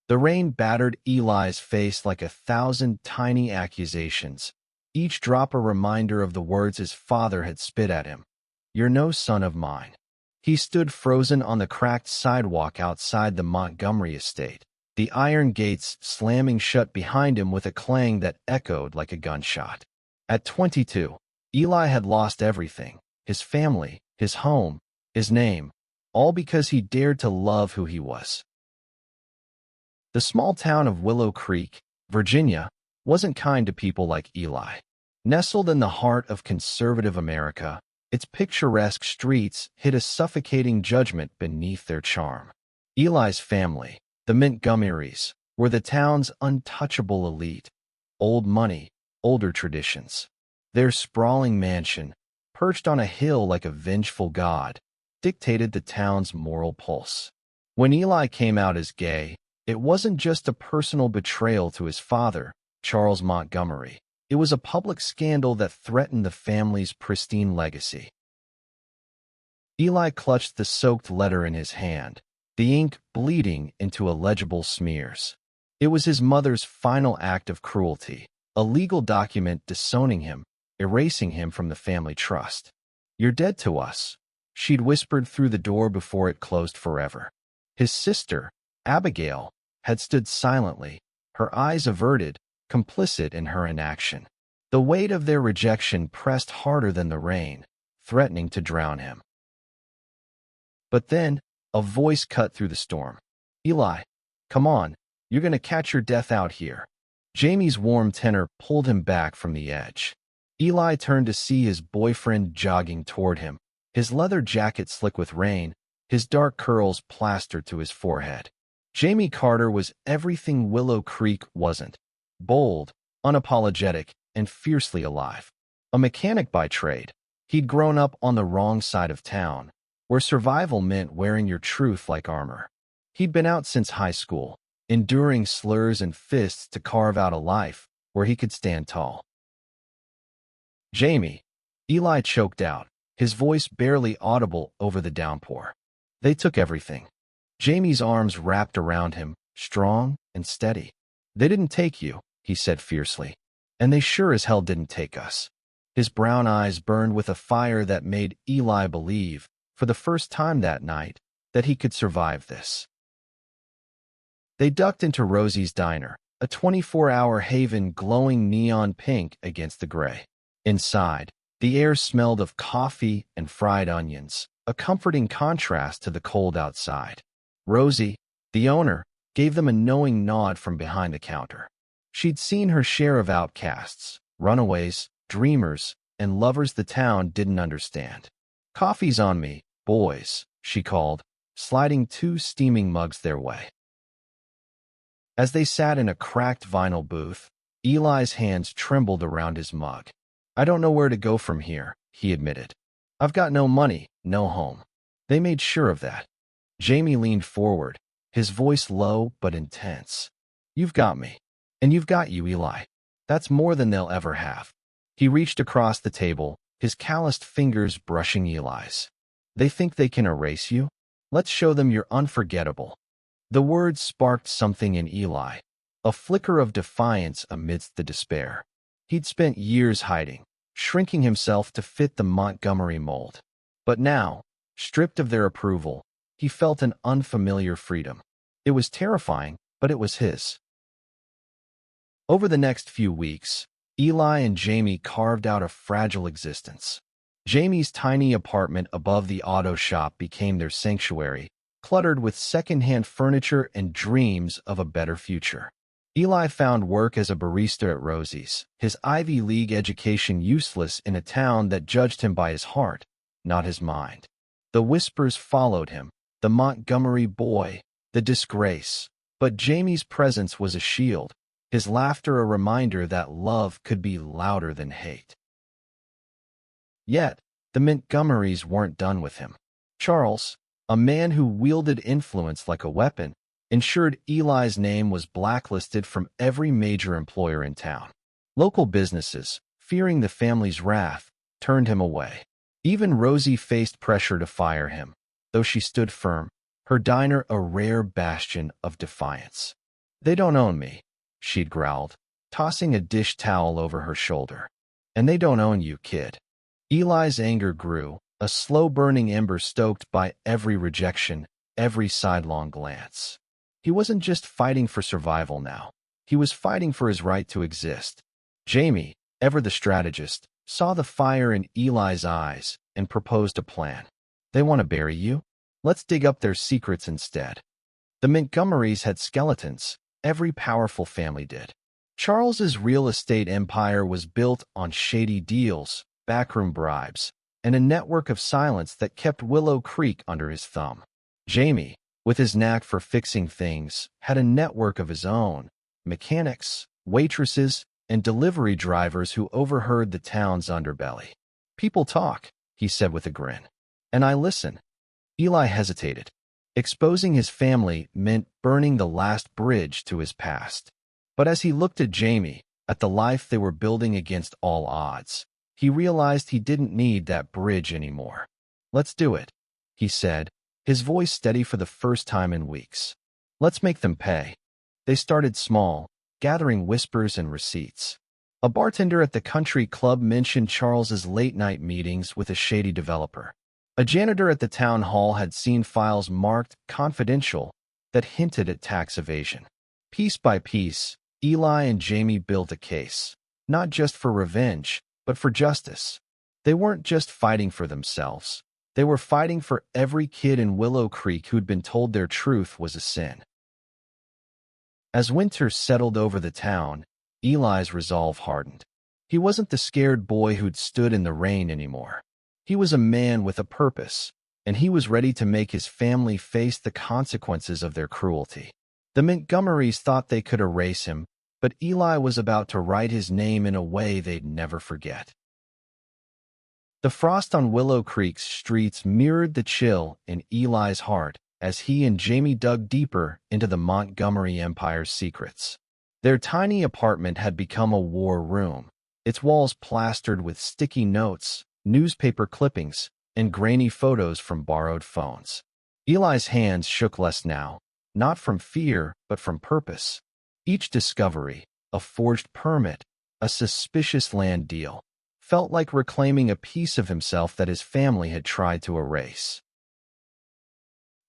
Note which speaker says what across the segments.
Speaker 1: The rain battered Eli's face like 1,000 tiny accusations, each drop a reminder of the words his father had spit at him. "You're no son of mine." He stood frozen on the cracked sidewalk outside the Montgomery estate, the iron gates slamming shut behind him with a clang that echoed like a gunshot. At 22, Eli had lost everything: his family, his home, his name, all because he dared to love who he was. The small town of Willow Creek, Virginia, wasn't kind to people like Eli. Nestled in the heart of conservative America, its picturesque streets hid a suffocating judgment beneath their charm. Eli's family, the Montgomerys, were the town's untouchable elite. Old money, older traditions. Their sprawling mansion, perched on a hill like a vengeful god, dictated the town's moral pulse. When Eli came out as gay, it wasn't just a personal betrayal to his father, Charles Montgomery. It was a public scandal that threatened the family's pristine legacy. Eli clutched the soaked letter in his hand, the ink bleeding into illegible smears. It was his mother's final act of cruelty, a legal document disowning him, erasing him from the family trust. "You're dead to us," she'd whispered through the door before it closed forever. His sister, Abigail, had stood silently, her eyes averted, complicit in her inaction. The weight of their rejection pressed harder than the rain, threatening to drown him. But then, a voice cut through the storm. "Eli, come on, you're going to catch your death out here." Jamie's warm tenor pulled him back from the edge. Eli turned to see his boyfriend jogging toward him, his leather jacket slick with rain, his dark curls plastered to his forehead. Jamie Carter was everything Willow Creek wasn't: bold, unapologetic, and fiercely alive. A mechanic by trade, he'd grown up on the wrong side of town, where survival meant wearing your truth like armor. He'd been out since high school, enduring slurs and fists to carve out a life where he could stand tall. "Jamie," Eli choked out, his voice barely audible over the downpour. "They took everything." Jamie's arms wrapped around him, strong and steady. "They didn't take you," he said fiercely. "And they sure as hell didn't take us." His brown eyes burned with a fire that made Eli believe, for the first time that night, that he could survive this. They ducked into Rosie's Diner, a 24-hour haven glowing neon pink against the gray. Inside, the air smelled of coffee and fried onions, a comforting contrast to the cold outside. Rosie, the owner, gave them a knowing nod from behind the counter. She'd seen her share of outcasts, runaways, dreamers, and lovers the town didn't understand. "Coffee's on me, boys," she called, sliding 2 steaming mugs their way. As they sat in a cracked vinyl booth, Eli's hands trembled around his mug. "I don't know where to go from here," he admitted. "I've got no money, no home." They made sure of that. Jamie leaned forward, his voice low but intense. "You've got me. And you've got you, Eli. That's more than they'll ever have." He reached across the table, his calloused fingers brushing Eli's. "They think they can erase you? Let's show them you're unforgettable." The words sparked something in Eli, a flicker of defiance amidst the despair. He'd spent years hiding, shrinking himself to fit the Montgomery mold. But now, stripped of their approval, he felt an unfamiliar freedom. It was terrifying, but it was his. Over the next few weeks, Eli and Jamie carved out a fragile existence. Jamie's tiny apartment above the auto shop became their sanctuary, cluttered with secondhand furniture and dreams of a better future. Eli found work as a barista at Rosie's, his Ivy League education useless in a town that judged him by his heart, not his mind. The whispers followed him: the Montgomery boy, the disgrace. But Jamie's presence was a shield, his laughter a reminder that love could be louder than hate. Yet, the Montgomerys weren't done with him. Charles, a man who wielded influence like a weapon, ensured Eli's name was blacklisted from every major employer in town. Local businesses, fearing the family's wrath, turned him away. Even Rosie faced pressure to fire him, though she stood firm, her diner a rare bastion of defiance. They don't own me, she'd growled, tossing a dish towel over her shoulder. And they don't own you, kid. Eli's anger grew, a slow-burning ember stoked by every rejection, every sidelong glance. He wasn't just fighting for survival now. He was fighting for his right to exist. Jamie, ever the strategist, saw the fire in Eli's eyes and proposed a plan. They want to bury you? Let's dig up their secrets instead. The Montgomerys had skeletons. Every powerful family did. Charles's real estate empire was built on shady deals, backroom bribes, and a network of silence that kept Willow Creek under his thumb. Jamie, with his knack for fixing things, had a network of his own: mechanics, waitresses, and delivery drivers who overheard the town's underbelly. People talk, he said with a grin. And I listen. Eli hesitated. Exposing his family meant burning the last bridge to his past. But as he looked at Jamie, at the life they were building against all odds, he realized he didn't need that bridge anymore. Let's do it, he said, his voice steady for the first time in weeks. Let's make them pay. They started small, gathering whispers and receipts. A bartender at the country club mentioned Charles's late-night meetings with a shady developer. A janitor at the town hall had seen files marked confidential that hinted at tax evasion. Piece by piece, Eli and Jamie built a case, not just for revenge, but for justice. They weren't just fighting for themselves. They were fighting for every kid in Willow Creek who'd been told their truth was a sin. As winter settled over the town, Eli's resolve hardened. He wasn't the scared boy who'd stood in the rain anymore. He was a man with a purpose, and he was ready to make his family face the consequences of their cruelty. The Montgomerys thought they could erase him, but Eli was about to write his name in a way they'd never forget. The frost on Willow Creek's streets mirrored the chill in Eli's heart as he and Jamie dug deeper into the Montgomery Empire's secrets. Their tiny apartment had become a war room, its walls plastered with sticky notes, newspaper clippings, and grainy photos from borrowed phones. Eli's hands shook less now, not from fear, but from purpose. Each discovery, a forged permit, a suspicious land deal, felt like reclaiming a piece of himself that his family had tried to erase.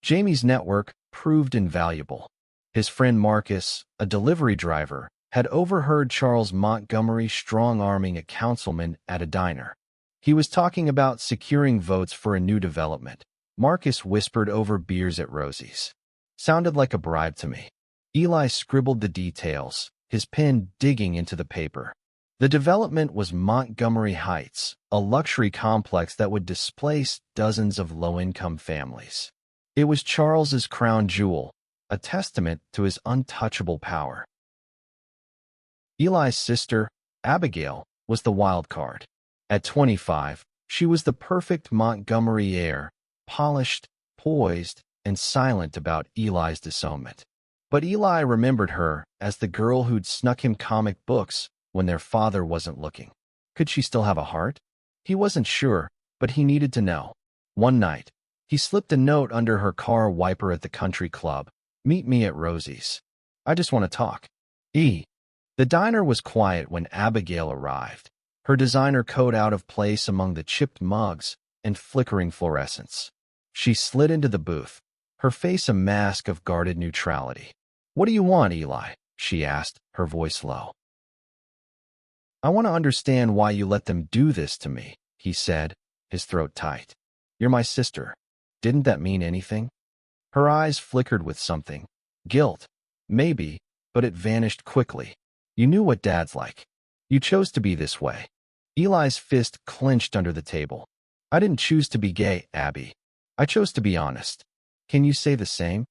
Speaker 1: Jamie's network proved invaluable. His friend Marcus, a delivery driver, had overheard Charles Montgomery strong-arming a councilman at a diner. He was talking about securing votes for a new development. Marcus whispered over beers at Rosie's. Sounded like a bribe to me. Eli scribbled the details, his pen digging into the paper. The development was Montgomery Heights, a luxury complex that would displace dozens of low-income families. It was Charles's crown jewel, a testament to his untouchable power. Eli's sister, Abigail, was the wild card. At 25, she was the perfect Montgomery heir, polished, poised, and silent about Eli's disownment. But Eli remembered her as the girl who'd snuck him comic books when their father wasn't looking. Could she still have a heart? He wasn't sure, but he needed to know. One night, he slipped a note under her car wiper at the country club. Meet me at Rosie's. I just want to talk. The diner was quiet when Abigail arrived, her designer coat out of place among the chipped mugs and flickering fluorescents. She slid into the booth, her face a mask of guarded neutrality. What do you want, Eli? She asked, her voice low. I want to understand why you let them do this to me, he said, his throat tight. You're my sister. Didn't that mean anything? Her eyes flickered with something. Guilt. Maybe, but it vanished quickly. You knew what Dad's like. You chose to be this way. Eli's fist clenched under the table. I didn't choose to be gay, Abby. I chose to be honest. Can you say the same?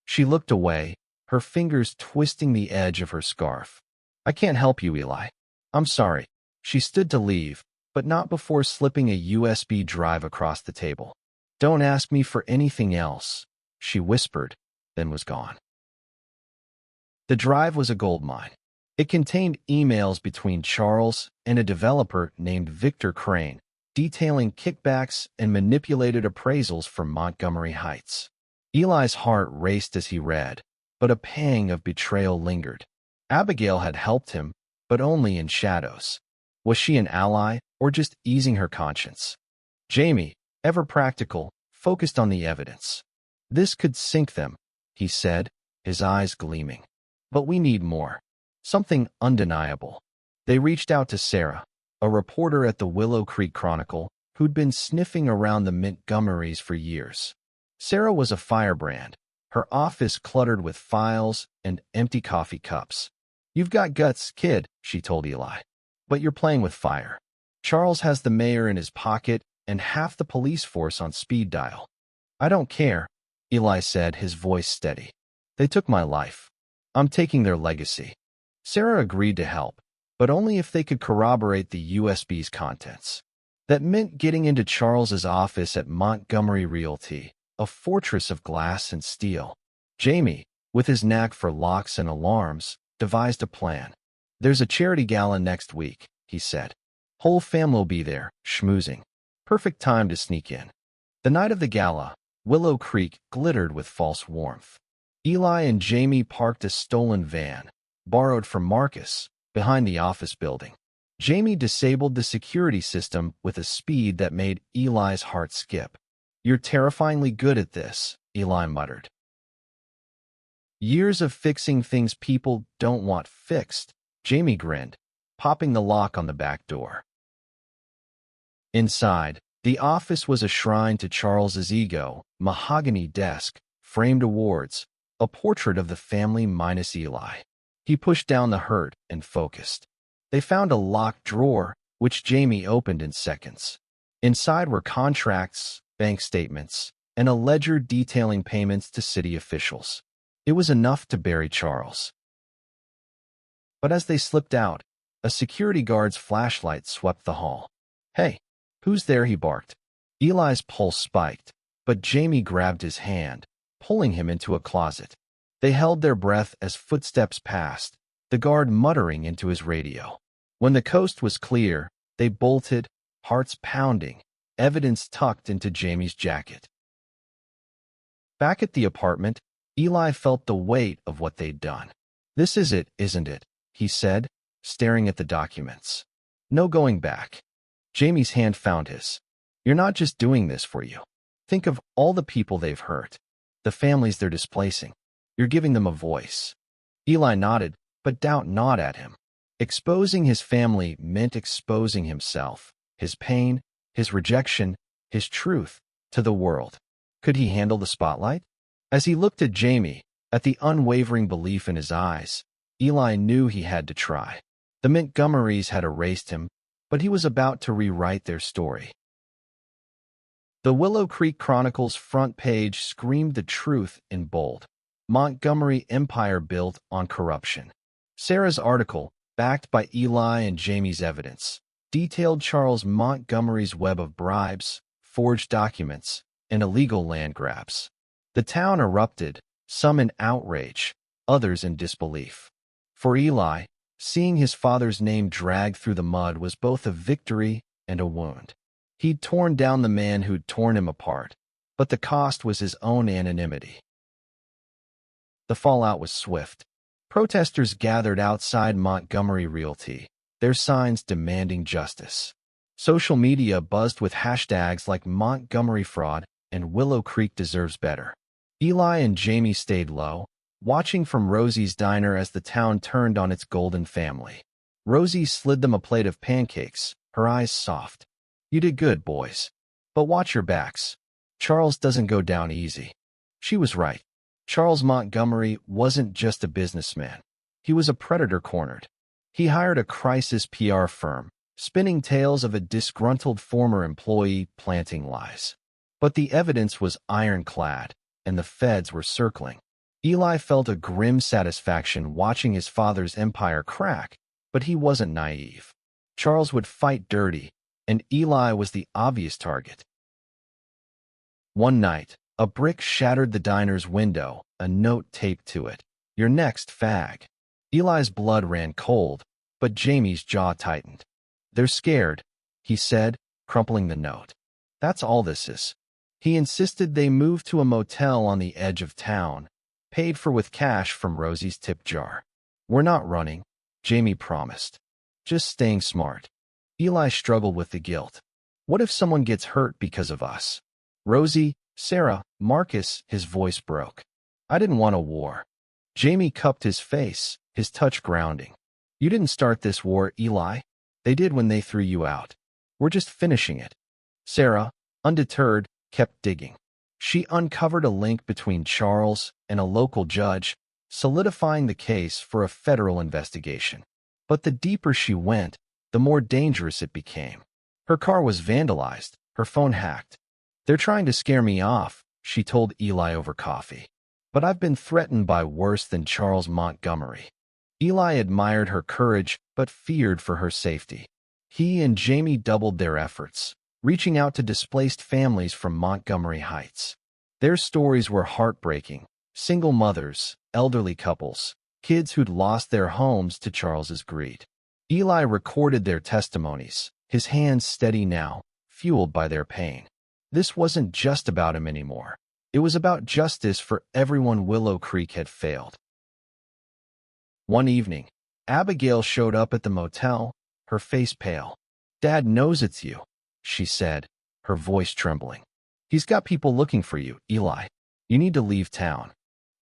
Speaker 1: She looked away, her fingers twisting the edge of her scarf. I can't help you, Eli. I'm sorry. She stood to leave, but not before slipping a USB drive across the table. Don't ask me for anything else, she whispered, then was gone. The drive was a goldmine. It contained emails between Charles and a developer named Victor Crane, detailing kickbacks and manipulated appraisals for Montgomery Heights. Eli's heart raced as he read, but a pang of betrayal lingered. Abigail had helped him, but only in shadows. Was she an ally, or just easing her conscience? Jamie, ever practical, focused on the evidence. This could sink them, he said, his eyes gleaming. But we need more. Something undeniable. They reached out to Sarah, a reporter at the Willow Creek Chronicle, who'd been sniffing around the Montgomerys for years. Sarah was a firebrand, her office cluttered with files and empty coffee cups. "You've got guts, kid," she told Eli. "But you're playing with fire. Charles has the mayor in his pocket and half the police force on speed dial." "I don't care," Eli said, his voice steady. "They took my life. I'm taking their legacy." Sarah agreed to help, but only if they could corroborate the USB's contents. That meant getting into Charles's office at Montgomery Realty, a fortress of glass and steel. Jamie, with his knack for locks and alarms, devised a plan. "There's a charity gala next week," he said. "Whole family'll be there, schmoozing. Perfect time to sneak in." The night of the gala, Willow Creek glittered with false warmth. Eli and Jamie parked a stolen van, borrowed from Marcus, behind the office building. Jamie disabled the security system with a speed that made Eli's heart skip. "You're terrifyingly good at this," Eli muttered. "Years of fixing things people don't want fixed," Jamie grinned, popping the lock on the back door. Inside, the office was a shrine to Charles's ego, mahogany desk, framed awards, a portrait of the family minus Eli. He pushed down the hurt and focused. They found a locked drawer, which Jamie opened in seconds. Inside were contracts, bank statements, and a ledger detailing payments to city officials. It was enough to bury Charles. But as they slipped out, a security guard's flashlight swept the hall. "Hey, who's there?" he barked. Eli's pulse spiked, but Jamie grabbed his hand, pulling him into a closet. They held their breath as footsteps passed, the guard muttering into his radio. When the coast was clear, they bolted, hearts pounding, evidence tucked into Jamie's jacket. Back at the apartment, Eli felt the weight of what they'd done. "This is it, isn't it?" he said, staring at the documents. "No going back." Jamie's hand found his. "You're not just doing this for you. Think of all the people they've hurt, the families they're displacing. You're giving them a voice." Eli nodded, but doubt gnawed at him. Exposing his family meant exposing himself, his pain, his rejection, his truth, to the world. Could he handle the spotlight? As he looked at Jamie, at the unwavering belief in his eyes, Eli knew he had to try. The Montgomerys had erased him, but he was about to rewrite their story. The Willow Creek Chronicle's front page screamed the truth in bold. Montgomery Empire built on corruption. Sarah's article, backed by Eli and Jamie's evidence, detailed Charles Montgomery's web of bribes, forged documents, and illegal land grabs. The town erupted, some in outrage, others in disbelief. For Eli, seeing his father's name dragged through the mud was both a victory and a wound. He'd torn down the man who'd torn him apart, but the cost was his own anonymity. The fallout was swift. Protesters gathered outside Montgomery Realty, their signs demanding justice. Social media buzzed with hashtags like Montgomery Fraud and Willow Creek Deserves Better. Eli and Jamie stayed low, watching from Rosie's diner as the town turned on its golden family. Rosie slid them a plate of pancakes, her eyes soft. "You did good, boys. But watch your backs. Charles doesn't go down easy." She was right. Charles Montgomery wasn't just a businessman. He was a predator cornered. He hired a crisis PR firm, spinning tales of a disgruntled former employee planting lies. But the evidence was ironclad, and the feds were circling. Eli felt a grim satisfaction watching his father's empire crack, but he wasn't naive. Charles would fight dirty, and Eli was the obvious target. One night, a brick shattered the diner's window, a note taped to it. "You're next, fag." Eli's blood ran cold, but Jamie's jaw tightened. "They're scared," he said, crumpling the note. "That's all this is." He insisted they move to a motel on the edge of town, paid for with cash from Rosie's tip jar. We're not running, Jamie promised. Just staying smart. Eli struggled with the guilt. What if someone gets hurt because of us? Rosie, Sarah, Marcus, his voice broke. I didn't want a war. Jamie cupped his face, his touch grounding. You didn't start this war, Eli. They did when they threw you out. We're just finishing it. Sarah, undeterred, kept digging. She uncovered a link between Charles and a local judge, solidifying the case for a federal investigation. But the deeper she went, the more dangerous it became. Her car was vandalized, her phone hacked. They're trying to scare me off, she told Eli over coffee. But I've been threatened by worse than Charles Montgomery. Eli admired her courage, but feared for her safety. He and Jamie doubled their efforts, reaching out to displaced families from Montgomery Heights. Their stories were heartbreaking. Single mothers, elderly couples, kids who'd lost their homes to Charles's greed. Eli recorded their testimonies, his hands steady now, fueled by their pain. This wasn't just about him anymore. It was about justice for everyone Willow Creek had failed. One evening, Abigail showed up at the motel, her face pale. Dad knows it's you, she said, her voice trembling. He's got people looking for you, Eli. You need to leave town.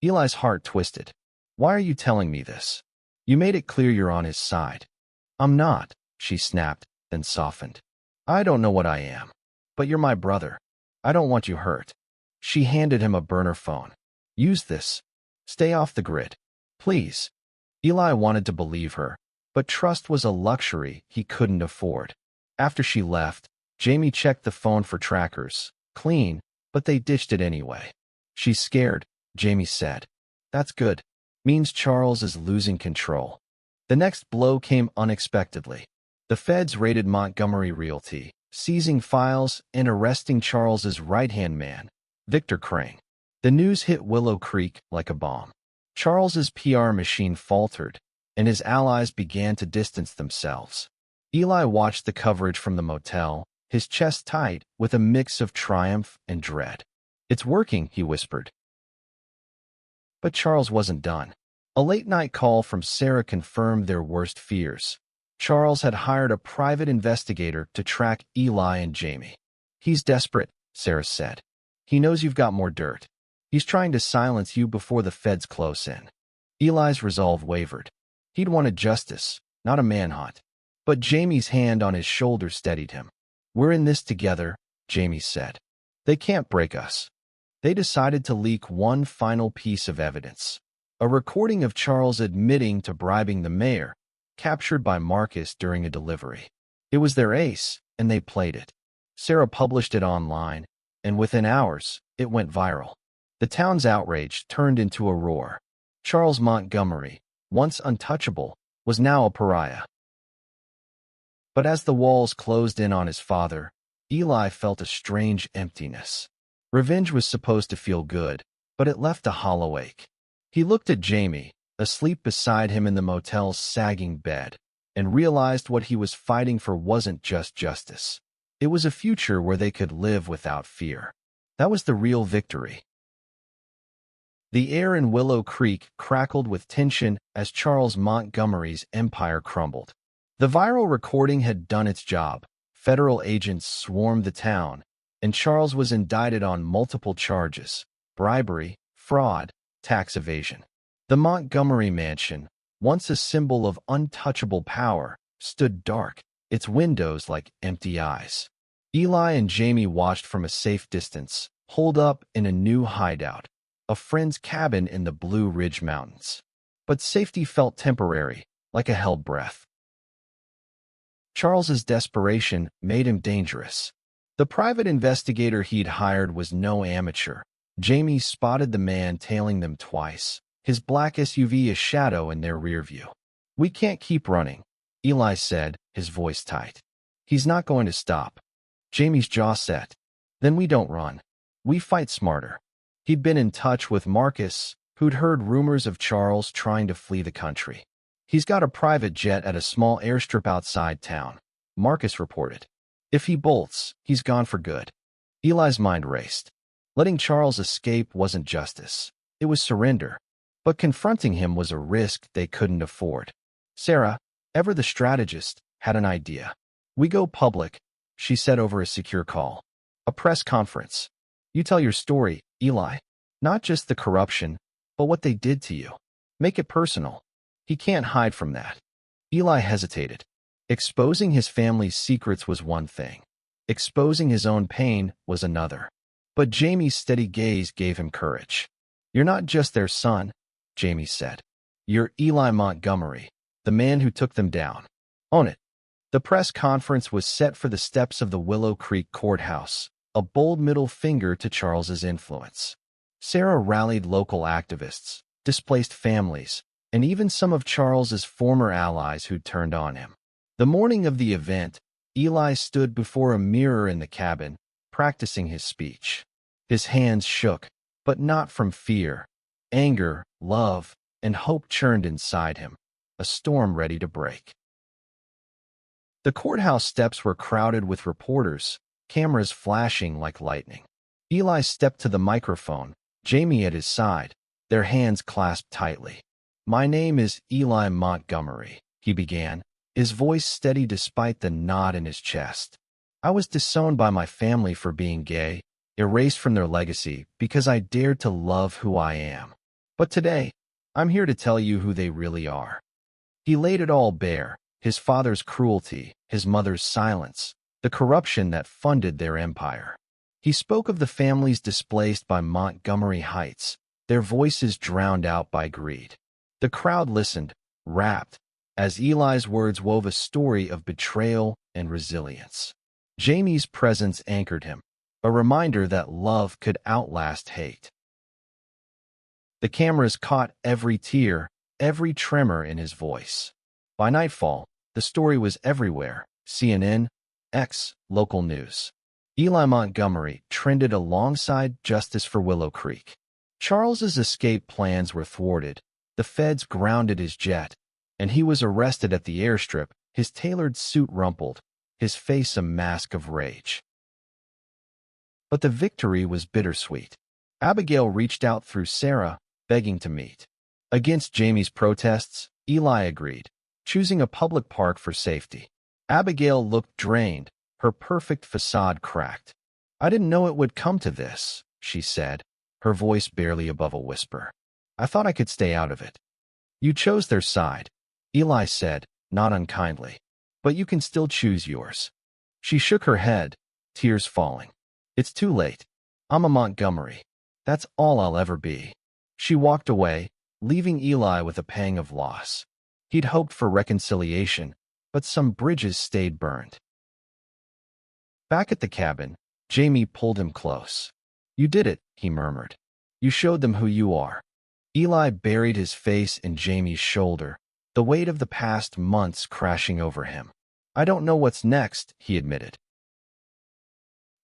Speaker 1: Eli's heart twisted. Why are you telling me this? You made it clear you're on his side. I'm not, she snapped, then softened. I don't know what I am. But you're my brother. I don't want you hurt. She handed him a burner phone. Use this. Stay off the grid. Please. Eli wanted to believe her, but trust was a luxury he couldn't afford. After she left, Jamie checked the phone for trackers. Clean, but they ditched it anyway. She's scared, Jamie said. That's good. Means Charles is losing control. The next blow came unexpectedly. The feds raided Montgomery Realty, seizing files and arresting Charles's right-hand man, Victor Crane. The news hit Willow Creek like a bomb. Charles's PR machine faltered, and his allies began to distance themselves. Eli watched the coverage from the motel, his chest tight with a mix of triumph and dread. It's working, he whispered. But Charles wasn't done. A late-night call from Sarah confirmed their worst fears. Charles had hired a private investigator to track Eli and Jamie. He's desperate, Sarah said. He knows you've got more dirt. He's trying to silence you before the feds close in. Eli's resolve wavered. He'd wanted justice, not a manhunt. But Jamie's hand on his shoulder steadied him. We're in this together, Jamie said. They can't break us. They decided to leak one final piece of evidence. A recording of Charles admitting to bribing the mayor, captured by Marcus during a delivery. It was their ace, and they played it. Sarah published it online, and within hours, it went viral. The town's outrage turned into a roar. Charles Montgomery, once untouchable, was now a pariah. But as the walls closed in on his father, Eli felt a strange emptiness. Revenge was supposed to feel good, but it left a hollow ache. He looked at Jamie, asleep beside him in the motel's sagging bed, and realized what he was fighting for wasn't just justice. It was a future where they could live without fear. That was the real victory. The air in Willow Creek crackled with tension as Charles Montgomery's empire crumbled. The viral recording had done its job. Federal agents swarmed the town, and Charles was indicted on multiple charges: bribery, fraud, tax evasion. The Montgomery mansion, once a symbol of untouchable power, stood dark, its windows like empty eyes. Eli and Jamie watched from a safe distance, holed up in a new hideout, a friend's cabin in the Blue Ridge Mountains. But safety felt temporary, like a held breath. Charles's desperation made him dangerous. The private investigator he'd hired was no amateur. Jamie spotted the man tailing them twice, his black SUV a shadow in their rear view. We can't keep running, Eli said, his voice tight. He's not going to stop. Jamie's jaw set. Then we don't run. We fight smarter. He'd been in touch with Marcus, who'd heard rumors of Charles trying to flee the country. He's got a private jet at a small airstrip outside town, Marcus reported. If he bolts, he's gone for good. Eli's mind raced. Letting Charles escape wasn't justice. It was surrender. But confronting him was a risk they couldn't afford. Sarah, ever the strategist, had an idea. "We go public," she said over a secure call. "A press conference. You tell your story, Eli. Not just the corruption, but what they did to you. Make it personal. He can't hide from that." Eli hesitated. Exposing his family's secrets was one thing. Exposing his own pain was another. But Jamie's steady gaze gave him courage. "You're not just their son," Jamie said. "You're Eli Montgomery, the man who took them down. Own it." The press conference was set for the steps of the Willow Creek courthouse, a bold middle finger to Charles's influence. Sarah rallied local activists, displaced families, and even some of Charles's former allies who turned on him. The morning of the event, Eli stood before a mirror in the cabin, practicing his speech. His hands shook, but not from fear. Anger, love, and hope churned inside him, a storm ready to break. The courthouse steps were crowded with reporters, cameras flashing like lightning. Eli stepped to the microphone, Jamie at his side, their hands clasped tightly. "My name is Eli Montgomery," he began, his voice steady despite the knot in his chest. "I was disowned by my family for being gay, erased from their legacy because I dared to love who I am. But today, I'm here to tell you who they really are." He laid it all bare, his father's cruelty, his mother's silence, the corruption that funded their empire. He spoke of the families displaced by Montgomery Heights, their voices drowned out by greed. The crowd listened, rapt, as Eli's words wove a story of betrayal and resilience. Jamie's presence anchored him, a reminder that love could outlast hate. The cameras caught every tear, every tremor in his voice. By nightfall, the story was everywhere: CNN, X, local news. Eli Montgomery trended alongside Justice for Willow Creek. Charles's escape plans were thwarted, the feds grounded his jet, and he was arrested at the airstrip, his tailored suit rumpled, his face a mask of rage. But the victory was bittersweet. Abigail reached out through Sarah, begging to meet. Against Jamie's protests, Eli agreed, choosing a public park for safety. Abigail looked drained, her perfect facade cracked. "I didn't know it would come to this," she said, her voice barely above a whisper. "I thought I could stay out of it." "You chose their side," Eli said, not unkindly. "But you can still choose yours." She shook her head, tears falling. "It's too late. I'm a Montgomery. That's all I'll ever be." She walked away, leaving Eli with a pang of loss. He'd hoped for reconciliation, but some bridges stayed burned. Back at the cabin, Jamie pulled him close. "You did it," he murmured. "You showed them who you are." Eli buried his face in Jamie's shoulder, the weight of the past months crashing over him. "I don't know what's next," he admitted.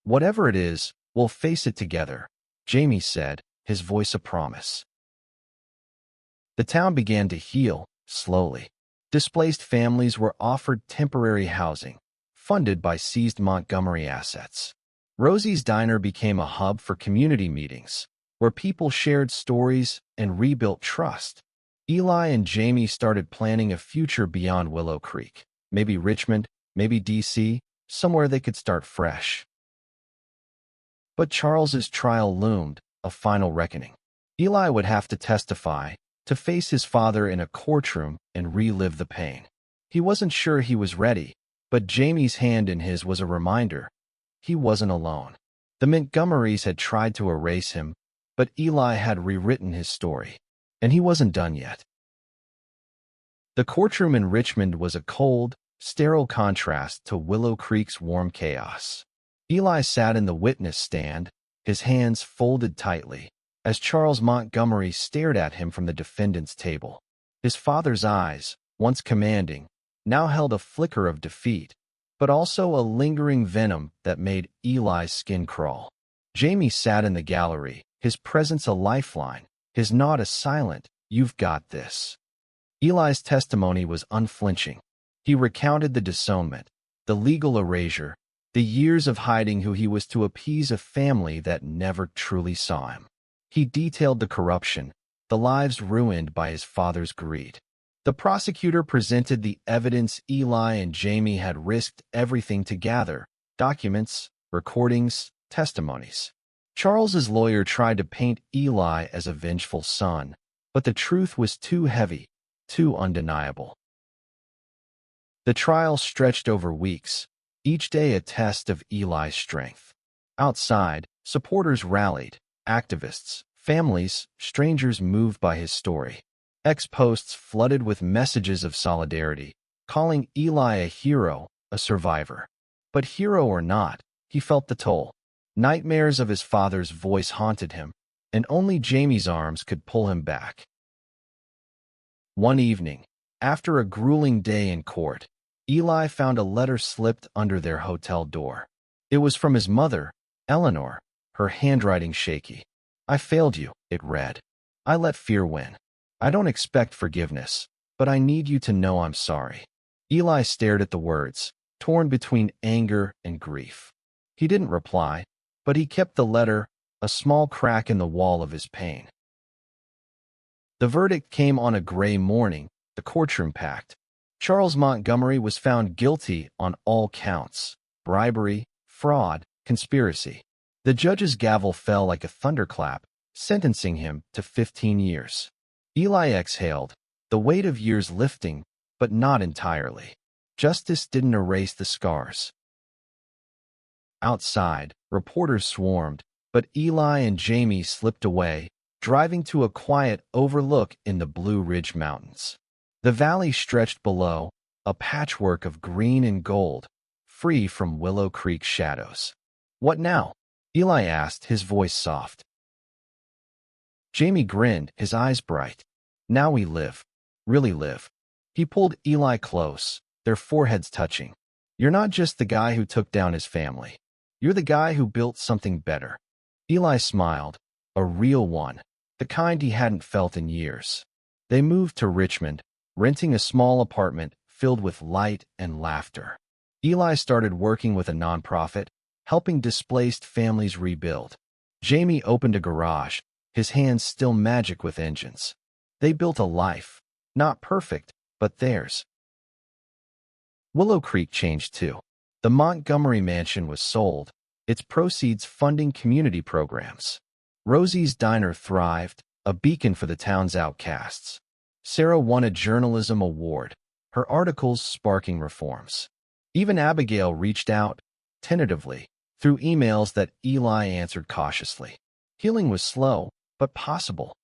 Speaker 1: "Whatever it is, we'll face it together," Jamie said, his voice a promise. The town began to heal, slowly. Displaced families were offered temporary housing, funded by seized Montgomery assets. Rosie's Diner became a hub for community meetings, where people shared stories and rebuilt trust. Eli and Jamie started planning a future beyond Willow Creek, maybe Richmond, maybe DC, somewhere they could start fresh. But Charles's trial loomed, a final reckoning. Eli would have to testify, to face his father in a courtroom and relive the pain. He wasn't sure he was ready, but Jamie's hand in his was a reminder. He wasn't alone. The Montgomerys had tried to erase him, but Eli had rewritten his story, and he wasn't done yet. The courtroom in Richmond was a cold, sterile contrast to Willow Creek's warm chaos. Eli sat in the witness stand, his hands folded tightly, as Charles Montgomery stared at him from the defendant's table. His father's eyes, once commanding, now held a flicker of defeat, but also a lingering venom that made Eli's skin crawl. Jamie sat in the gallery, his presence a lifeline, his nod a silent, "You've got this." Eli's testimony was unflinching. He recounted the disownment, the legal erasure, the years of hiding who he was to appease a family that never truly saw him. He detailed the corruption, the lives ruined by his father's greed. The prosecutor presented the evidence Eli and Jamie had risked everything to gather: documents, recordings, testimonies. Charles's lawyer tried to paint Eli as a vengeful son, but the truth was too heavy, too undeniable. The trial stretched over weeks, each day a test of Eli's strength. Outside, supporters rallied, activists, families, strangers moved by his story. Ex-posts flooded with messages of solidarity, calling Eli a hero, a survivor. But hero or not, he felt the toll. Nightmares of his father's voice haunted him, and only Jamie's arms could pull him back. One evening, after a grueling day in court, Eli found a letter slipped under their hotel door. It was from his mother, Eleanor, her handwriting shaky. "I failed you," it read. "I let fear win. I don't expect forgiveness, but I need you to know I'm sorry." Eli stared at the words, torn between anger and grief. He didn't reply, but he kept the letter, a small crack in the wall of his pain. The verdict came on a gray morning, the courtroom packed. Charles Montgomery was found guilty on all counts: bribery, fraud, conspiracy. The judge's gavel fell like a thunderclap, sentencing him to 15 years. Eli exhaled, the weight of years lifting, but not entirely. Justice didn't erase the scars. Outside, reporters swarmed, but Eli and Jamie slipped away, driving to a quiet overlook in the Blue Ridge Mountains. The valley stretched below, a patchwork of green and gold, free from Willow Creek shadows. "What now?" Eli asked, his voice soft. Jamie grinned, his eyes bright. "Now we live. Really live." He pulled Eli close, their foreheads touching. "You're not just the guy who took down his family. You're the guy who built something better." Eli smiled, a real one, the kind he hadn't felt in years. They moved to Richmond, renting a small apartment filled with light and laughter. Eli started working with a nonprofit, helping displaced families rebuild. Jamie opened a garage, his hands still magic with engines. They built a life, not perfect, but theirs. Willow Creek changed too. The Montgomery mansion was sold, its proceeds funding community programs. Rosie's Diner thrived, a beacon for the town's outcasts. Sarah won a journalism award, her articles sparking reforms. Even Abigail reached out, tentatively, through emails that Eli answered cautiously. Healing was slow, but possible.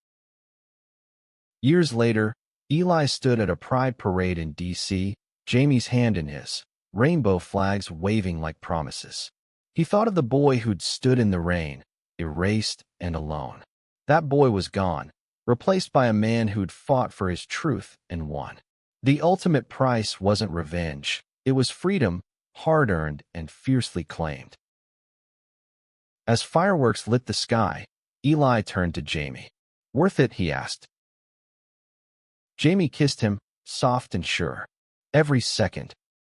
Speaker 1: Years later, Eli stood at a pride parade in D.C., Jamie's hand in his, rainbow flags waving like promises. He thought of the boy who'd stood in the rain, erased and alone. That boy was gone, replaced by a man who'd fought for his truth and won. The ultimate price wasn't revenge. It was freedom, hard-earned and fiercely claimed. As fireworks lit the sky, Eli turned to Jamie. "Worth it?" he asked. Jamie kissed him, soft and sure. "Every second."